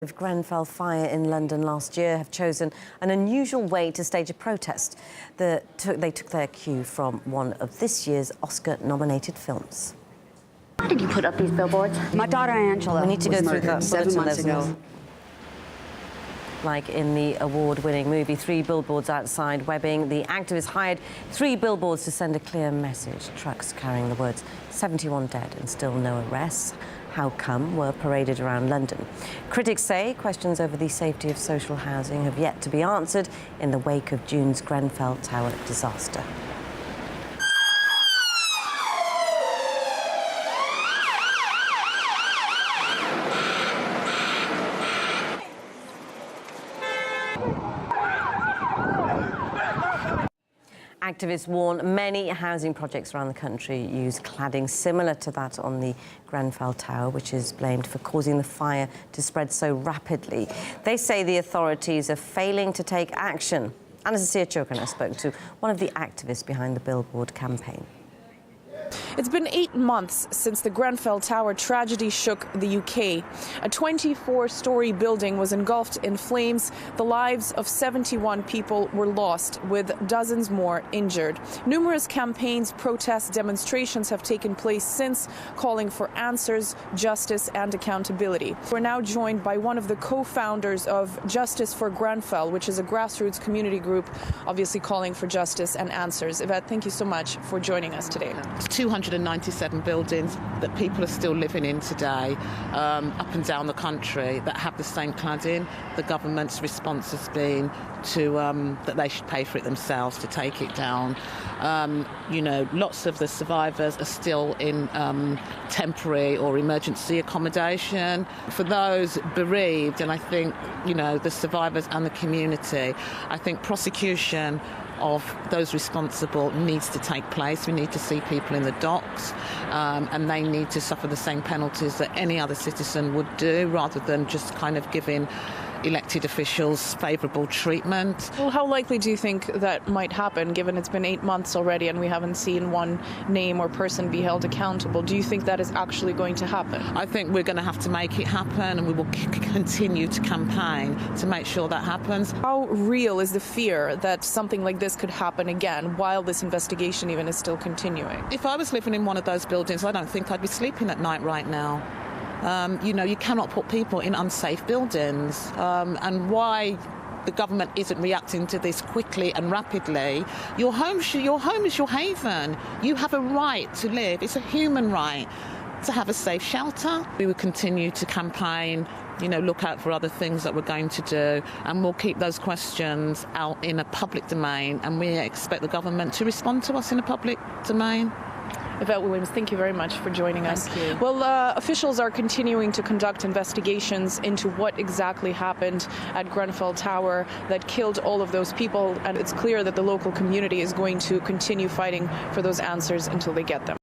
The Grenfell fire in London last year have chosen an unusual way to stage a protest. They took their cue from one of this year's Oscar-nominated films. Why did you put up these billboards? My daughter Angela We need to go through that 7 months ago. Like in the award-winning movie 3 Billboards Outside Webbing, the activists hired 3 billboards to send a clear message. Trucks carrying the words 71 dead and still no arrests. How come were paraded around London. Critics say questions over the safety of social housing have yet to be answered in the wake of June's Grenfell Tower disaster. Activists warn many housing projects around the country use cladding similar to that on the Grenfell Tower, which is blamed for causing the fire to spread so rapidly. They say the authorities are failing to take action. Anastasia Chokana spoke to one of the activists behind the billboard campaign. It's been 8 months since the Grenfell Tower tragedy shook the UK. A 24-story building was engulfed in flames. The lives of 71 people were lost, with dozens more injured. Numerous campaigns, protests, demonstrations have taken place since, calling for answers, justice and accountability. We're now joined by one of the co-founders of Justice for Grenfell, which is a grassroots community group, obviously calling for justice and answers. Yvette, thank you so much for joining us today. 297 buildings that people are still living in today, up and down the country, that have the same cladding. The government's response has been to that they should pay for it themselves to take it down. You know, lots of the survivors are still in temporary or emergency accommodation. For those bereaved, and I think, you know, the survivors and the community, I think prosecution of those responsible needs to take place. We need to see people in the docks, and they need to suffer the same penalties that any other citizen would do, rather than just kind of giving elected officials favourable treatment. Well, how likely do you think that might happen, given it's been 8 months already and we haven't seen one name or person be held accountable? Do you think that is actually going to happen? I think we're going to have to make it happen, and we will continue to campaign to make sure that happens. How real is the fear that something like this could happen again while this investigation even is still continuing? If I was living in one of those buildings, I don't think I'd be sleeping at night right now. You know, you cannot put people in unsafe buildings, and why the government isn't reacting to this quickly and rapidly. Your home is your haven. You have a right to live. It's a human right to have a safe shelter. We will continue to campaign, you know, look out for other things that we're going to do, and we'll keep those questions out in a public domain, and we expect the government to respond to us in a public domain. Yvette Williams, thank you very much for joining us. Thank you. Well, officials are continuing to conduct investigations into what exactly happened at Grenfell Tower that killed all of those people, and it's clear that the local community is going to continue fighting for those answers until they get them.